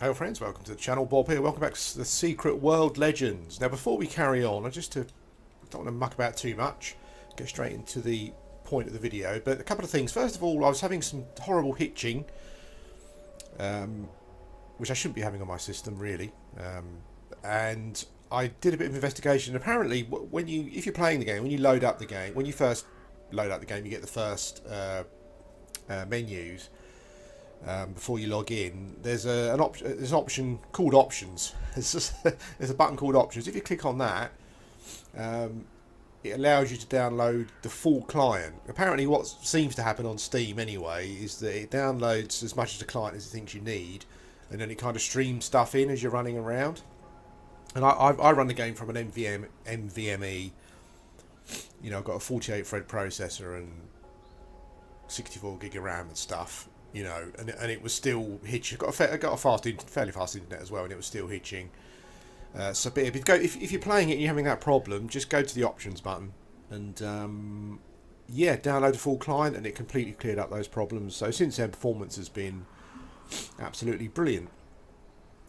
Hello friends, welcome to the channel. Bob here. Welcome back to the Secret World Legends. Now before we carry on, I don't want to muck about too much, get straight into the point of the video, but a couple of things. First of all, I was having some horrible hitching, which I shouldn't be having on my system really, and I did a bit of investigation. Apparently, if you're playing the game, when you first load up the game, you get the first menus. Before you log in, there's an option called options. There's a button called options. If you click on that, it allows you to download the full client. Apparently what seems to happen on Steam anyway is that it downloads as much of the client as it thinks you need, and then it kind of streams stuff in as you're running around. And I run the game from an NVMe. You know, I've got a 48 thread processor and 64 gig of RAM and stuff. You know, and it was still hitching. I got a fairly fast internet as well, and it was still hitching. So, but if you're playing it and you're having that problem, just go to the options button and yeah, download the full client, and it completely cleared up those problems. So since then, performance has been absolutely brilliant.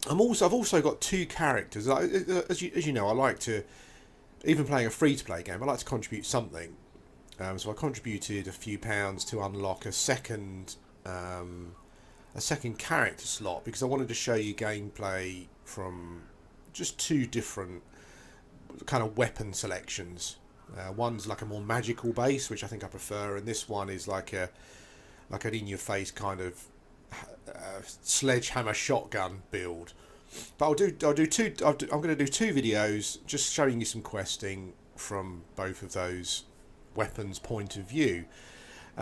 I've also got two characters. As you know, I like to, even playing a free-to-play game, I like to contribute something. So I contributed a few pounds to unlock a second character slot, because I wanted to show you gameplay from just two different kind of weapon selections. One's like a more magical base, which I think I prefer, and this one is like an in-your-face kind of sledgehammer shotgun build. But I'm going to do two videos just showing you some questing from both of those weapons' point of view.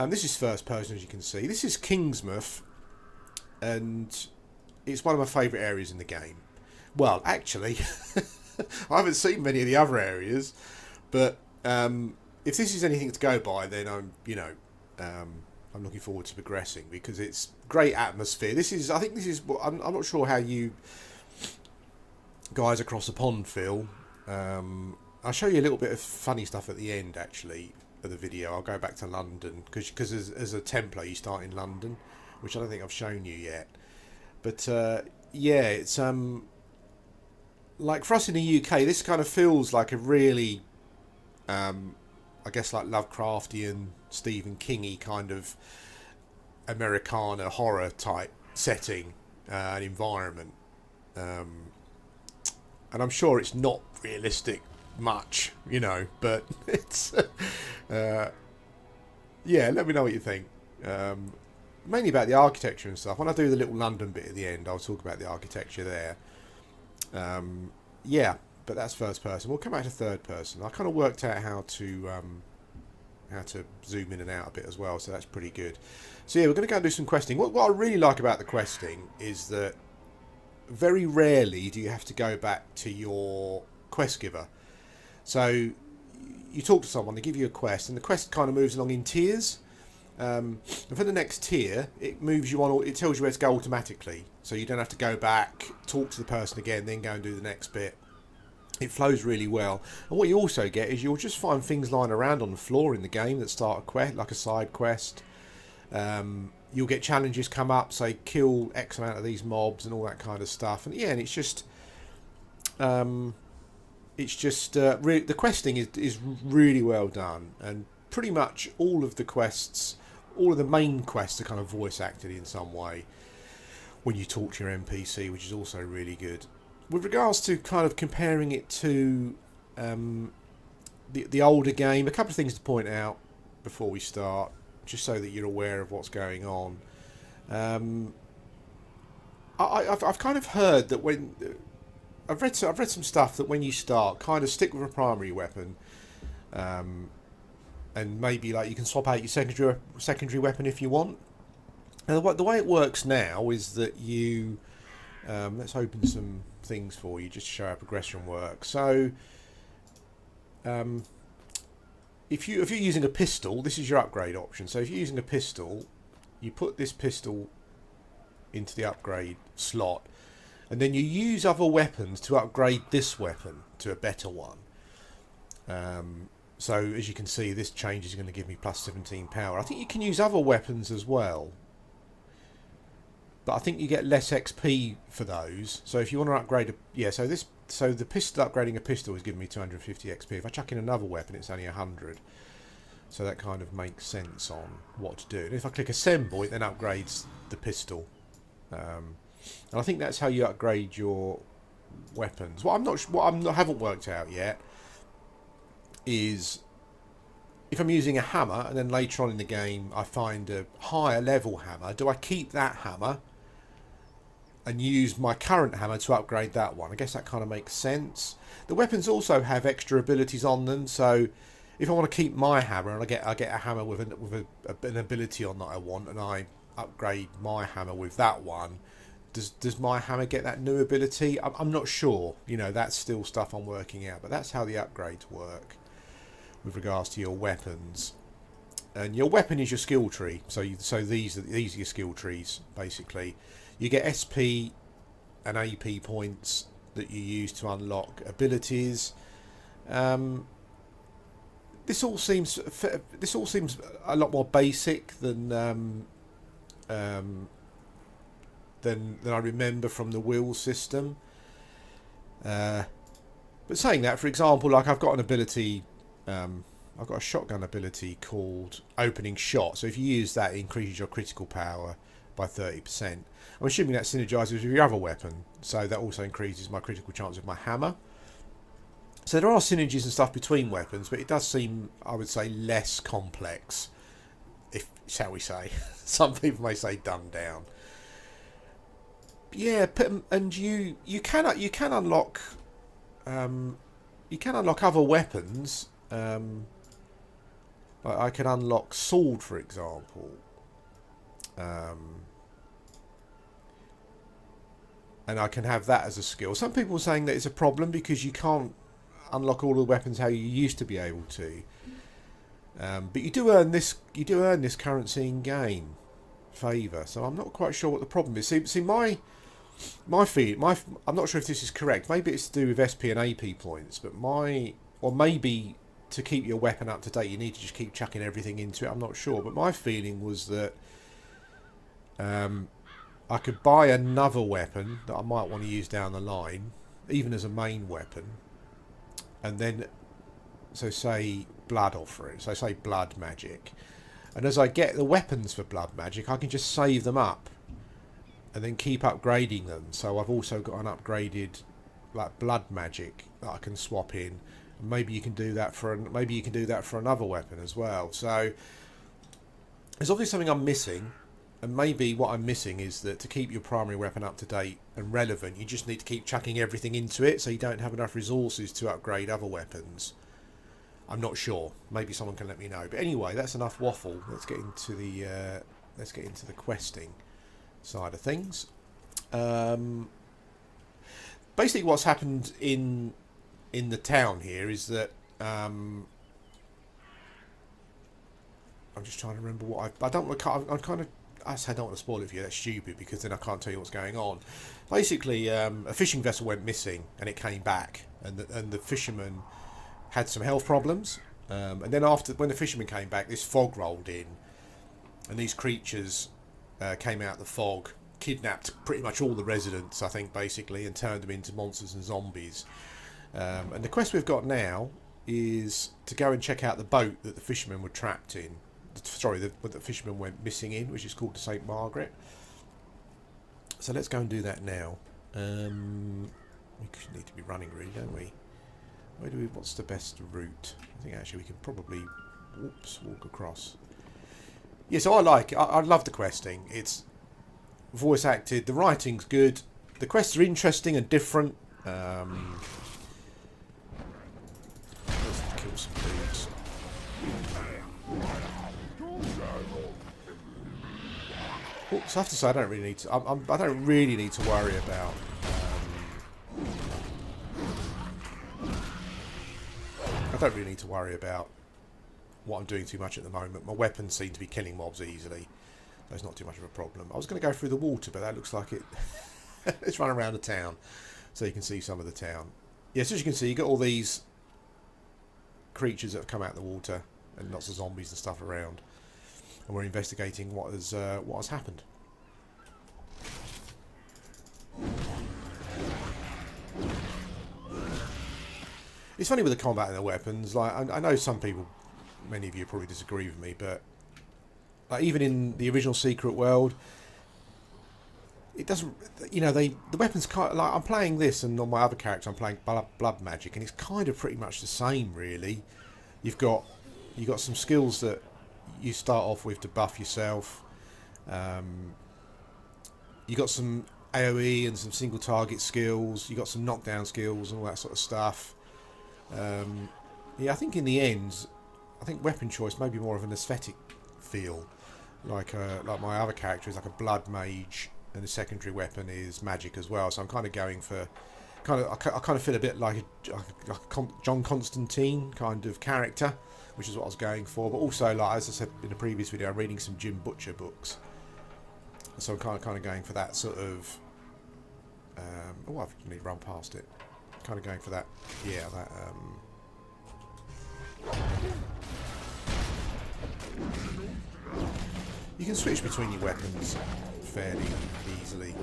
This is first person, as you can see. This is Kingsmouth, and it's one of my favourite areas in the game. Well, actually, I haven't seen many of the other areas, but if this is anything to go by, then I'm looking forward to progressing, because it's great atmosphere. I'm not sure how you guys across the pond feel. I'll show you a little bit of funny stuff at the end, actually, of the video. I'll go back to London, because as a Templar you start in London, which I don't think I've shown you yet. But yeah, it's like for us in the UK, this kind of feels like a really I guess like Lovecraftian, Stephen Kingy kind of Americana horror type setting and environment, and I'm sure it's not realistic much, you know, but it's yeah, let me know what you think. Mainly about the architecture and stuff. When I do the little London bit at the end, I'll talk about the architecture there. Yeah, but that's first person. We'll come back to third person. I kind of worked out how to zoom in and out a bit as well, so that's pretty good. So yeah, we're going to go and do some questing. What I really like about the questing is that very rarely do you have to go back to your quest giver. So you talk to someone, they give you a quest, and the quest kind of moves along in tiers. And for the next tier, it moves you on. It tells you where to go automatically, so you don't have to go back, talk to the person again, then go and do the next bit. It flows really well. And what you also get is you'll just find things lying around on the floor in the game that start a quest, like a side quest. You'll get challenges come up, say kill X amount of these mobs and all that kind of stuff. And yeah, and it's just the questing is really well done, and pretty much all of the quests, all of the main quests are kind of voice acted in some way when you talk to your NPC, which is also really good. With regards to kind of comparing it to the older game, a couple of things to point out before we start, just so that you're aware of what's going on. I've kind of heard that when I've read some stuff that when you start, kind of stick with a primary weapon, and maybe like you can swap out your secondary weapon if you want. And the way it works now is that you let's open some things for you just to show how progression works. So if you're using a pistol, this is your upgrade option. So if you're using a pistol, you put this pistol into the upgrade slot, and then you use other weapons to upgrade this weapon to a better one. So as you can see, this change is going to give me plus 17 power. I think you can use other weapons as well. but I think you get less XP for those. So if you want to upgrade so the pistol, upgrading a pistol is giving me 250 XP. If I chuck in another weapon, it's only 100. So that kind of makes sense on what to do. And if I click assemble, it then upgrades the pistol. And I think that's how you upgrade your weapons. What I haven't worked out yet is if I'm using a hammer and then later on in the game I find a higher level hammer, do I keep that hammer and use my current hammer to upgrade that one? I guess that kind of makes sense. The weapons also have extra abilities on them, so if I want to keep my hammer and I get a hammer with an ability on that I want, and I upgrade my hammer with that one, does my hammer get that new ability? I'm not sure. You know, that's still stuff I'm working out, but that's how the upgrades work with regards to your weapons. And your weapon is your skill tree. So these are your skill trees basically. You get SP and AP points that you use to unlock abilities. This all seems a lot more basic than I remember from the wheel system. But saying that, for example, like I've got an ability, I've got a shotgun ability called Opening Shot. So if you use that, it increases your critical power by 30%. I'm assuming that synergizes with your other weapon, so that also increases my critical chance with my hammer. So there are synergies and stuff between weapons, but it does seem, I would say, less complex, if shall we say. Some people may say dumbed down. Yeah, and you can unlock other weapons. Like I can unlock sword, for example. And I can have that as a skill. Some people are saying that it's a problem because you can't unlock all the weapons how you used to be able to. But you do earn this currency in game favour. So I'm not quite sure what the problem is. See my feed. I'm not sure if this is correct. Maybe it's to do with SP and AP points. But maybe to keep your weapon up to date, you need to just keep chucking everything into it. I'm not sure. But my feeling was that I could buy another weapon that I might want to use down the line, even as a main weapon, and then, so say blood offering, so say blood magic, and as I get the weapons for blood magic, I can just save them up and then keep upgrading them. So I've also got an upgraded like blood magic that I can swap in, and maybe you can do that for another weapon as well. So there's obviously something I'm missing. And maybe what I'm missing is that to keep your primary weapon up to date and relevant, you just need to keep chucking everything into it, so you don't have enough resources to upgrade other weapons. I'm not sure. Maybe someone can let me know. But anyway, that's enough waffle. Let's get into the questing side of things. Basically, what's happened in the town here is that I'm just trying to remember what I don't want to. I'm kind of. I don't want to spoil it for you. That's stupid because then I can't tell you what's going on. Basically, a fishing vessel went missing and it came back, and the fisherman had some health problems. And then when the fisherman came back, this fog rolled in, and these creatures came out of the fog, kidnapped pretty much all the residents, I think, basically, and turned them into monsters and zombies. And the quest we've got now is to go and check out the boat that the fishermen were trapped in. Sorry, the fisherman went missing in, which is called the St. Margaret. So let's go and do that now. We need to be running, really, don't we? What's the best route? I think actually we can probably walk across. Yeah, so I love the questing. It's voice acted. The writing's good. The quests are interesting and different. Let's kill some dudes. So I have to say, I don't really need to. I don't really need to worry about. I don't really need to worry about what I'm doing too much at the moment. My weapons seem to be killing mobs easily. That's not too much of a problem. I was going to go through the water, but that looks like it. Let's run around the town so you can see some of the town. Yes, as you can see, you got all these creatures that have come out of the water and lots of zombies and stuff around. And we're investigating what has happened. It's funny with the combat and the weapons. Like I know some people, many of you probably disagree with me, but like even in the original Secret World, it doesn't. You know, the weapons kind of, like I'm playing this, and on my other character I'm playing blood magic, and it's kind of pretty much the same, really. You've got some skills that you start off with to buff yourself. You got some AoE and some single target skills. You got some knockdown skills and all that sort of stuff. Yeah, I think in the end, I think weapon choice may be more of an aesthetic feel. Like my other character is like a blood mage, and the secondary weapon is magic as well. So I'm kind of going for I kind of feel a bit like a John Constantine kind of character, which is what I was going for. But also, like as I said in the previous video, I'm reading some Jim Butcher books, so I'm kind of going for that sort of. Oh, I've need to run past it. Kind of going for that. Yeah, that. You can switch between your weapons fairly easily.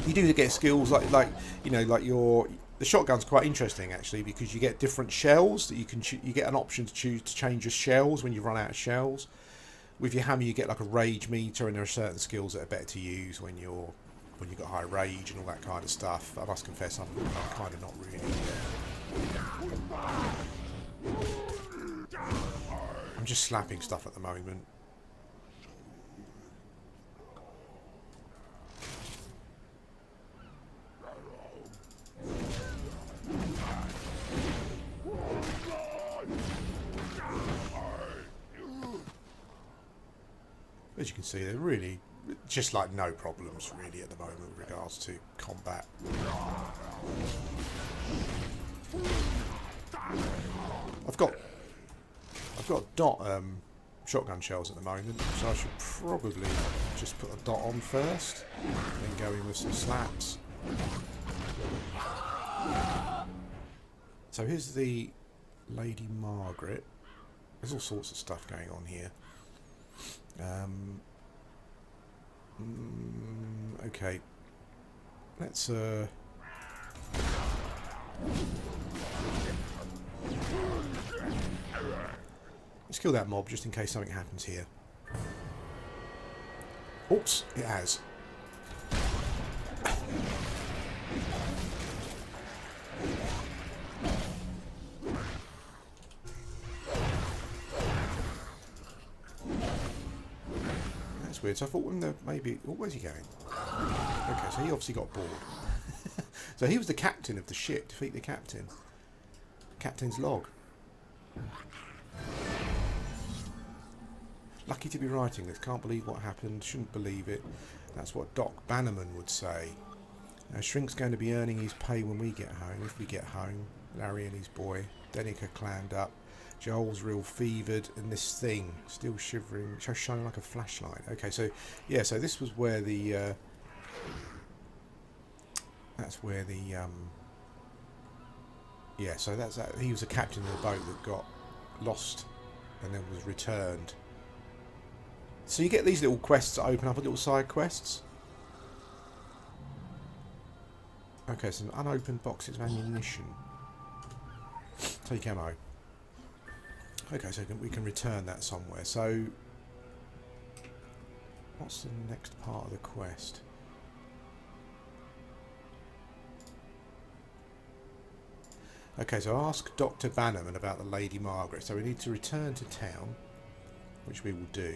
You do get skills like you know, like the shotgun's quite interesting actually, because you get different shells that you can you get an option to choose to change your shells when you run out of shells. With your hammer you get like a rage meter, and there are certain skills that are better to use when you've got high rage and all that kind of stuff. I must confess I'm kind of not really. I'm just slapping stuff at the moment. As you can see, they're really just like no problems really at the moment with regards to combat. I've got dot shotgun shells at the moment, so I should probably just put a dot on first, then go in with some slaps. So here's the Lady Margaret. There's all sorts of stuff going on here. Okay, let's kill that mob just in case something happens here. Oops, it has. That's weird. So I thought maybe... Oh, where's he going? Okay, so he obviously got bored. So he was the captain of the ship. Defeat the captain. Captain's log. Lucky to be writing this. Can't believe what happened. Shouldn't believe it. That's what Doc Bannerman would say. Shrink's going to be earning his pay when we get home. If we get home. Larry and his boy. Denica clammed up. Joel's real fevered, and this thing still shivering, shining like a flashlight. Okay, so yeah, so this was where the yeah, so that's that. He was a captain of a boat that got lost and then was returned. So you get these little quests that open up, little side quests. Okay, some unopened boxes of ammunition. Take ammo. Okay, so we can return that somewhere. So, what's the next part of the quest? Okay, so ask Dr. Bannerman about the Lady Margaret. So we need to return to town, which we will do.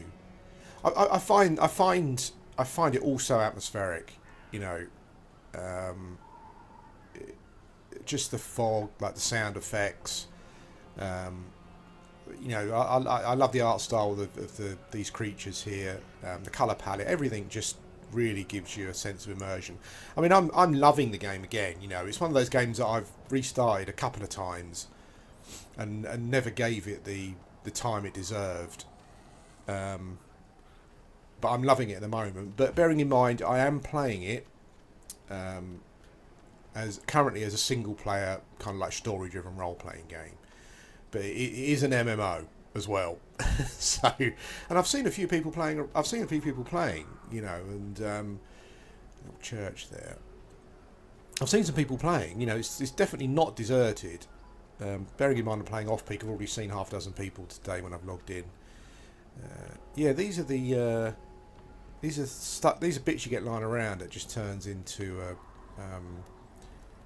I find it also atmospheric, you know. Just the fog, like the sound effects. You know, I love the art style of these creatures here, the colour palette, everything just really gives you a sense of immersion. I mean, I'm loving the game again. You know, it's one of those games that I've restarted a couple of times, and never gave it the time it deserved. But I'm loving it at the moment. But bearing in mind, I am playing it currently as a single player, kind of like story driven role playing game. But it is an MMO as well. So, and I've seen a few people playing. You know, and little church there. I've seen some people playing. You know, it's definitely not deserted. Bearing in mind I'm playing off peak, I've already seen half a dozen people today when I've logged in. Yeah, these are the these are bits you get lying around that just turns into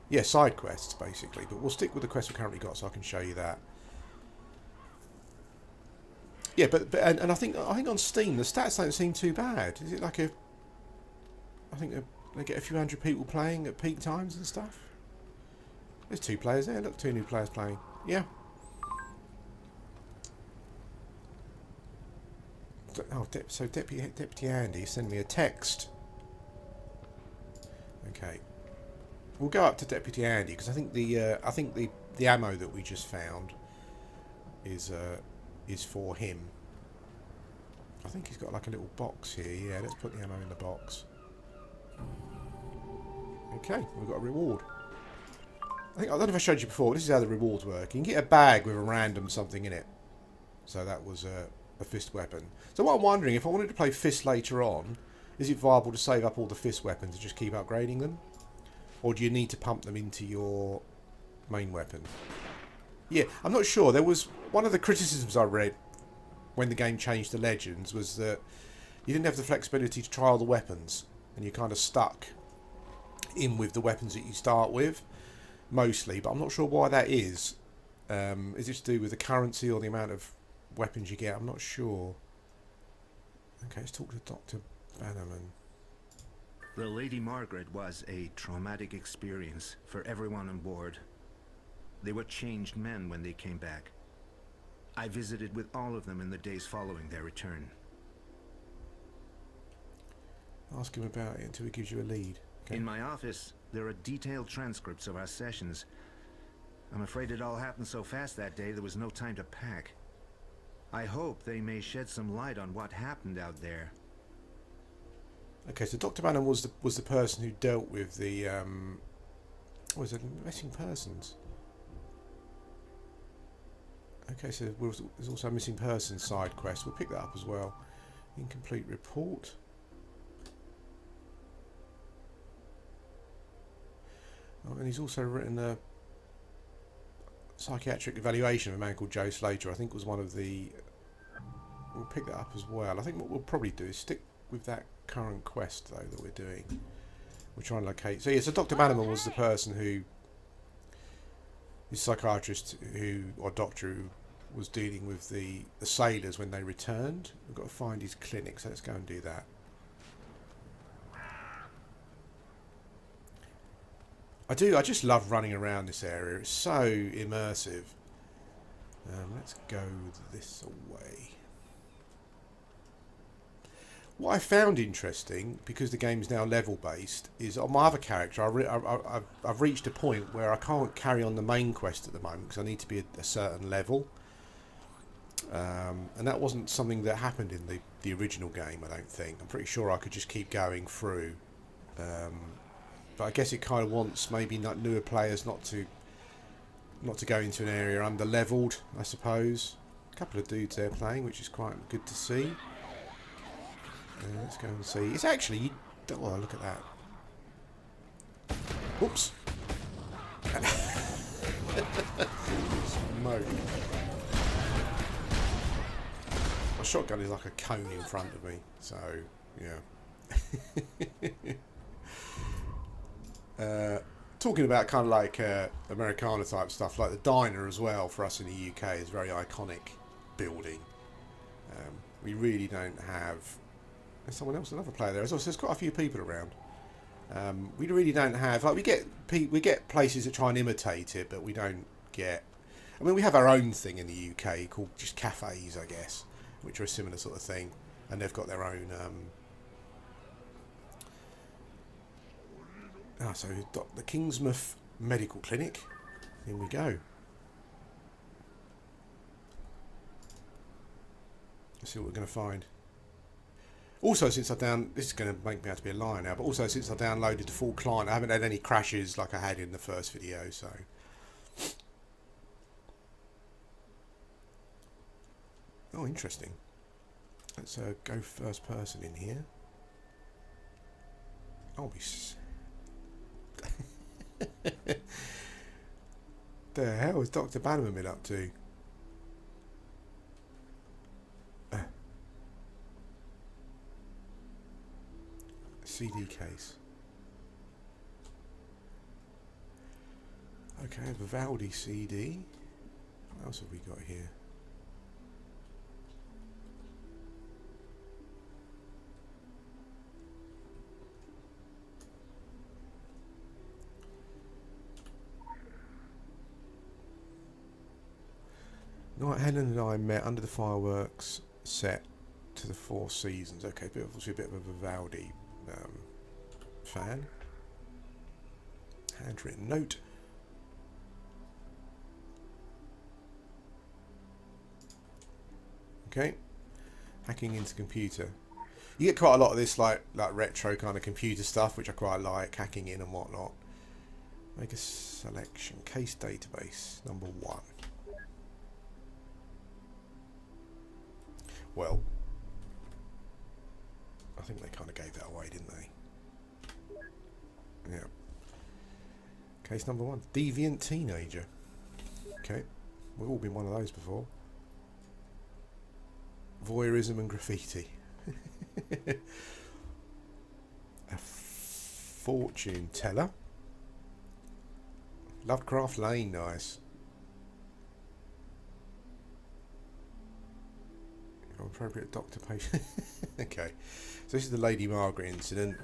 yeah, side quests basically. But we'll stick with the quest we've currently got, so I can show you that. Yeah, but I think on Steam the stats don't seem too bad. Is it like a? I think they get a few hundred people playing at peak times and stuff. There's 2 players there. Look, 2 new players playing. Yeah. Oh, so Deputy Andy sent me a text. Okay. We'll go up to Deputy Andy because I think the ammo that we just found is for him. I think he's got like a little box here. Yeah, let's put the ammo in the box. Okay, we've got a reward. I don't know if I showed you before. This is how the rewards work. You can get a bag with a random something in it. So that was a fist weapon. So what I'm wondering, if I wanted to play fist later on, is it viable to save up all the fist weapons and just keep upgrading them? Or do you need to pump them into your main weapon? Yeah, I'm not sure. There was one of the criticisms I read when the game changed to Legends was that you didn't have the flexibility to try all the weapons, and you're kind of stuck in with the weapons that you start with, mostly. But I'm not sure why that is. Is it to do with the currency or the amount of weapons you get? I'm not sure. Okay, let's talk to Dr. Bannerman. The Lady Margaret was a traumatic experience for everyone on board. They were changed men when they came back. I visited with all of them in the days following their return. Ask him about it until he gives you a lead. Okay. In my office, there are detailed transcripts of our sessions. I'm afraid it all happened so fast that day there was no time to pack. I hope they may shed some light on what happened out there. Okay, so Dr. Bannerman was the person who dealt with the what was it, missing persons? Okay, so there's also a missing persons side quest. We'll pick that up as well. Incomplete report. Oh, and he's also written a psychiatric evaluation of a man called Joe Slater. I think was one of the... We'll pick that up as well. I think what we'll probably do is stick with that current quest, though, that we're doing. We're trying to locate... So, yeah, so Dr. Bannerman was the person who... His psychiatrist who... Or doctor who was dealing with the sailors when they returned. We've got to find his clinic, so let's go and do that. I just love running around this area. It's so immersive. Let's go this way. What I found interesting, because the game's now level based, is on my other character I've reached a point where I can't carry on the main quest at the moment because I need to be at a certain level. And that wasn't something that happened in the original game, I don't think. I'm pretty sure I could just keep going through. But I guess it kind of wants maybe not newer players not to go into an area under leveled, I suppose. A couple of dudes there playing, which is quite good to see. Let's go and see. It's actually... Oh, look at that. Oops. Smoke. My shotgun is like a cone in front of me, so yeah. Talking about kind of like Americana type stuff, like the diner as well for us in the UK is a very iconic building. We really don't have... There's someone else, another player there as well. So there's quite a few people around. We really don't have... Like we get places that try and imitate it, but we don't get... I mean, we have our own thing in the UK called just cafes, I guess, which are a similar sort of thing, and they've got their own... so we've got the Kingsmouth Medical Clinic. Here we go. Let's see what we're going to find. Also, since this is going to make me out to be a liar now, but also since I downloaded the full client, I haven't had any crashes like I had in the first video, so... Oh, interesting. Let's go first person in here. The hell has Dr. Bannerman been up to? CD case. Okay, Vivaldi CD. What else have we got here? Night Helen and I met under the fireworks set to the Four Seasons. Okay, obviously a bit of a Vivaldi fan. Handwritten note. Okay, hacking into computer. You get quite a lot of this like retro kind of computer stuff, which I quite like, hacking in and whatnot. Make a selection. Case database number 1. Well, I think they kind of gave that away, didn't they? Yeah. Case number 1. Deviant teenager. Okay. We've all been one of those before. Voyeurism and graffiti. A fortune teller. Lovecraft Lane, nice. Appropriate doctor patient. Okay, so this is the Lady Margaret incident.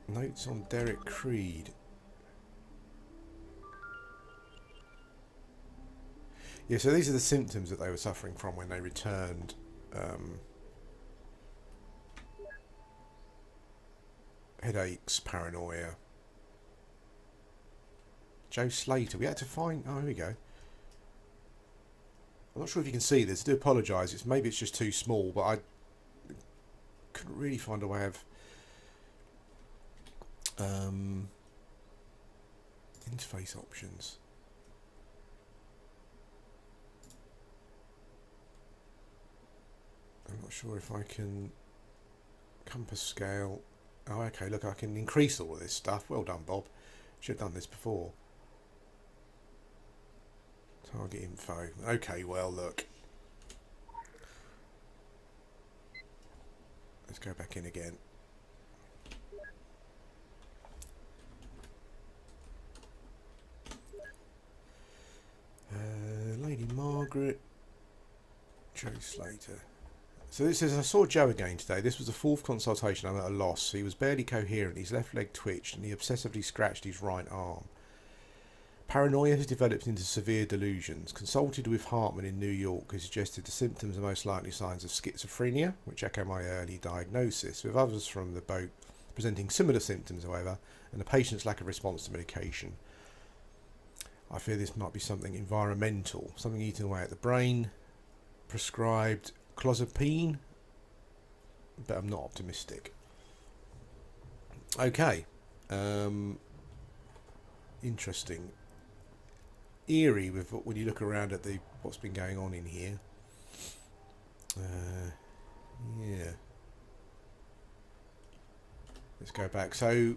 Notes on Derek Creed. Yeah, so these are the symptoms that they were suffering from when they returned. Headaches, paranoia. Joe Slater. We had to find. Oh, here we go. I'm not sure if you can see this. I do apologise. Maybe it's just too small, but I couldn't really find a way of interface options. I'm not sure if I can compass scale. Oh, okay. Look, I can increase all of this stuff. Well done, Bob. Should have done this before. Target info. Okay, well, look. Let's go back in again. Lady Margaret. Joe Slater. So this says, I saw Joe again today. This was the 4th consultation. I'm at a loss. He was barely coherent. His left leg twitched and he obsessively scratched his right arm. Paranoia has developed into severe delusions. Consulted with Hartman in New York, who suggested the symptoms are most likely signs of schizophrenia, which echo my early diagnosis, with others from the boat presenting similar symptoms, however, and the patient's lack of response to medication. I fear this might be something environmental, something eating away at the brain. Prescribed clozapine, but I'm not optimistic. Okay. Interesting. Eerie with when you look around at what's been going on in here. Yeah. Let's go back. So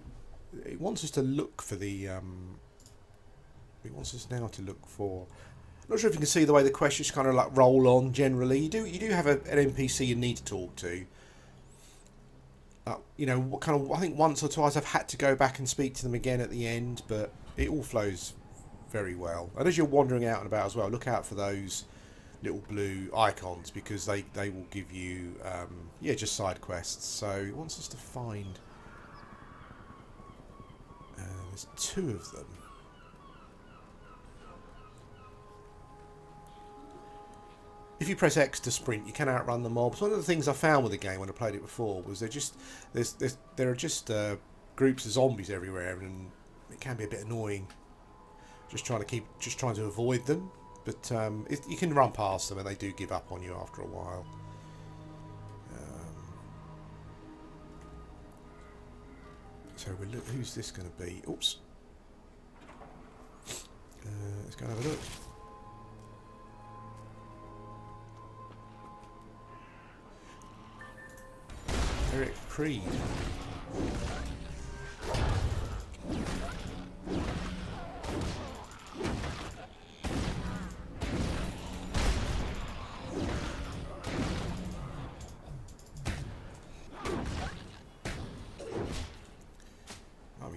it wants us to look for the. It wants us now to look for. I'm not sure if you can see the way the questions kind of like roll on. Generally, you do have an NPC you need to talk to. You know, what kind of? I think once or twice I've had to go back and speak to them again at the end, but it all flows very well. And as you're wandering out and about as well, look out for those little blue icons because they will give you just side quests. So it wants us to find. There's 2 of them. If you press X to sprint, you can outrun the mobs. One of the things I found with the game when I played it before was there are just groups of zombies everywhere, and it can be a bit annoying. Just trying to avoid them, but you can run past them, and they do give up on you after a while. So who's this going to be? Oops. Let's go and have a look. Eric Creed.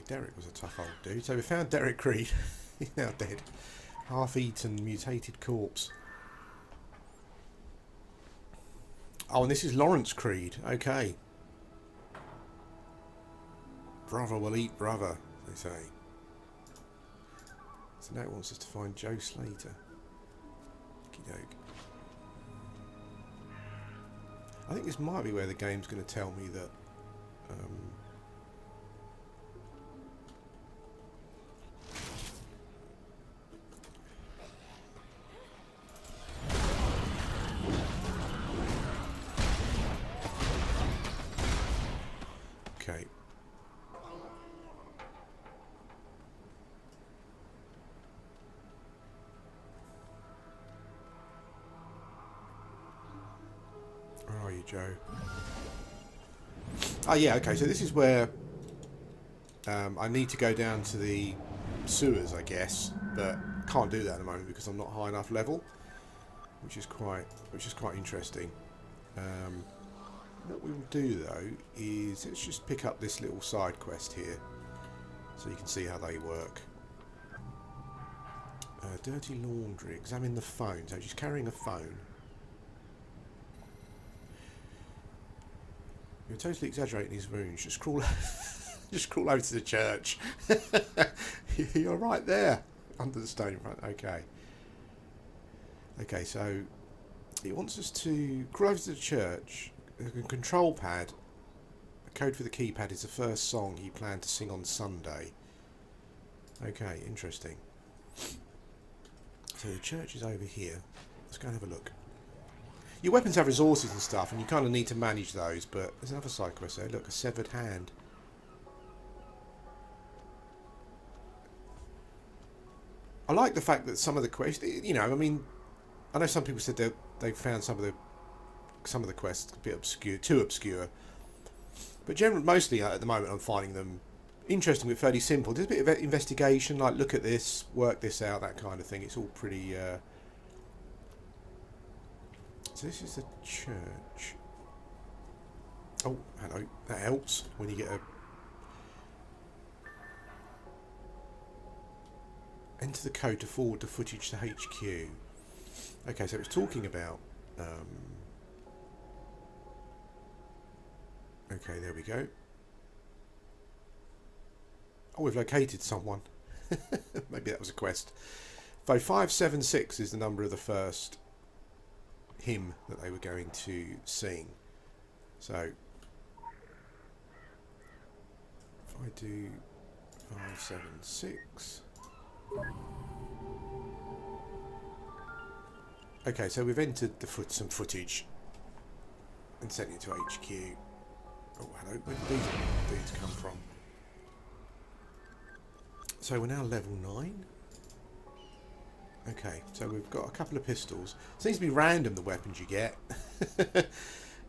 Derek was a tough old dude. So we found Derek Creed. He's now dead. Half-eaten, mutated corpse. Oh, and this is Lawrence Creed. Okay. Brother will eat brother, they say. So now it wants us to find Joe Slater. Okey-doke. I think this might be where the game's going to tell me that... okay. Where are you, Joe? Oh yeah, okay, so this is where I need to go down to the sewers, I guess, but can't do that at the moment because I'm not high enough level, which is quite interesting. What we will do though is let's just pick up this little side quest here, so you can see how they work. Dirty laundry. Examine the phone. So she's carrying a phone. You're totally exaggerating his wounds. Just crawl, just crawl over to the church. You're right there, under the stone front. Okay. Okay, so it wants us to crawl over to the church. A control pad. The code for the keypad is the first song he planned to sing on Sunday. Okay, interesting. So the church is over here. Let's go and have a look. Your weapons have resources and stuff, and you kind of need to manage those, but there's another side quest there. Look, a severed hand. I like the fact that some of the quests, you know, I mean, I know some people said they found some of the quests a bit obscure, too obscure, but generally, mostly at the moment, I'm finding them interesting but fairly simple. There's a bit of investigation, like look at this, work this out, that kind of thing. It's all pretty. So this is the church. Oh, hello. That helps when you get a... Enter the code to forward the footage to HQ. Okay, so it's talking about... okay, there we go. Oh, we've located someone. Maybe that was a quest. So 576 is the number of the first hymn that they were going to sing. So if I do 576. Okay, so we've entered some footage and sent it to HQ. Oh, hello. Where did these come from? So we're now level 9. Okay, so we've got a couple of pistols. Seems to be random, the weapons you get.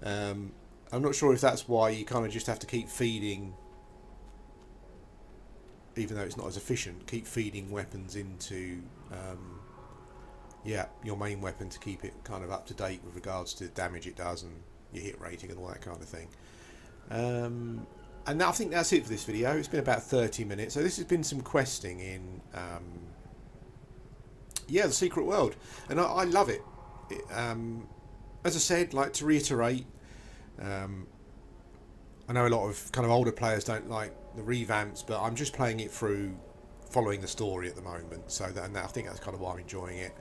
I'm not sure if that's why you kind of just have to keep feeding, even though it's not as efficient, keep feeding weapons into yeah, your main weapon to keep it kind of up to date with regards to the damage it does and your hit rating and all that kind of thing. And I think that's it for this video. It's been about 30 minutes. So this has been some questing in yeah, the Secret World, and I love it. As I said, like, to reiterate, I know a lot of kind of older players don't like the revamps, but I'm just playing it through, following the story at the moment. So that, and I think that's kind of why I'm enjoying it.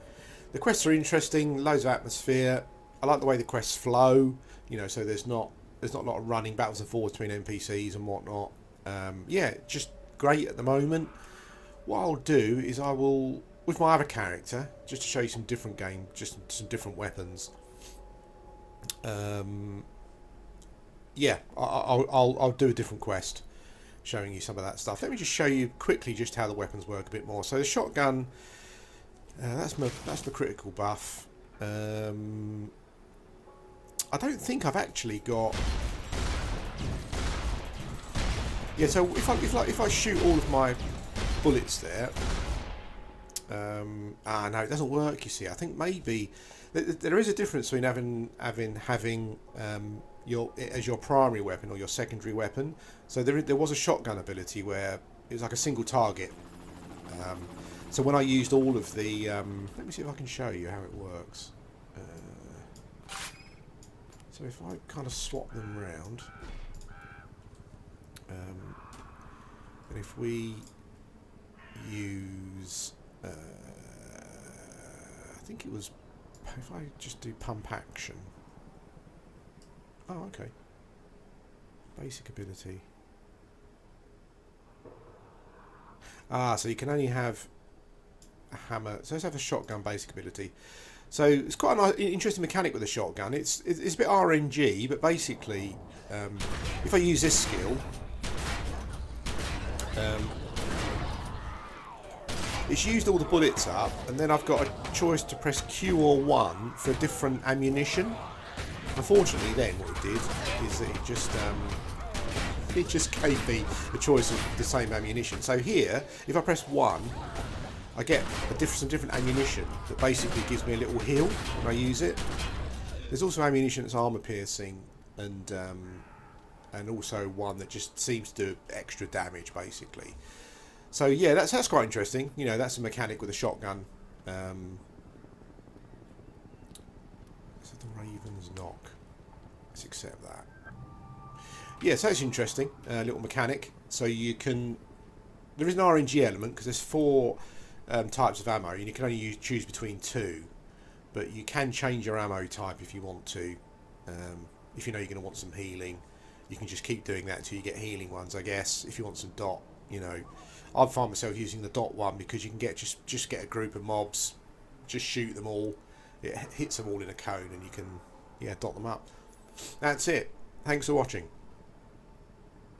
The quests are interesting, loads of atmosphere. I like the way the quests flow. You know, so there's not a lot of running backwards and forwards between NPCs and whatnot. Yeah, just great at the moment. What I'll do is I will, with my other character, just to show you some different games, just some different weapons. Yeah, I'll do a different quest, showing you some of that stuff. Let me just show you quickly just how the weapons work a bit more. So the shotgun, that's my critical buff. I don't think I've actually got. Yeah, so if I shoot all of my bullets there. No, it doesn't work. You see, I think maybe there is a difference between having your as your primary weapon or your secondary weapon. So there was a shotgun ability where it was like a single target. So when I used all of the, let me see if I can show you how it works. So if I kind of swap them round, and if we use, I think it was, if I just do pump action. Oh, okay. Basic ability. So you can only have a hammer. So let's have a shotgun basic ability. So it's quite an interesting mechanic with the shotgun. It's a bit RNG, but basically, if I use this skill, it's used all the bullets up, and then I've got a choice to press Q or 1 for different ammunition. Unfortunately, then what it did is that it just gave me the choice of the same ammunition. So here, if I press 1, I get some different ammunition that basically gives me a little heal when I use it. There's also ammunition that's armor piercing, and also one that just seems to do extra damage, basically. So yeah, that's quite interesting. You know, that's a mechanic with a shotgun. So the Raven's knock. Let's accept that. Yeah, so it's interesting. Little mechanic. So you can. There is an RNG element because there's 4 types of ammo, and you can only choose between 2. But you can change your ammo type if you want to. If you know you're going to want some healing, you can just keep doing that until you get healing ones, I guess. If you want some dot, you know, I find myself using the dot one because you can get just get a group of mobs, just shoot them all. It hits them all in a cone, and you can dot them up. That's it. Thanks for watching.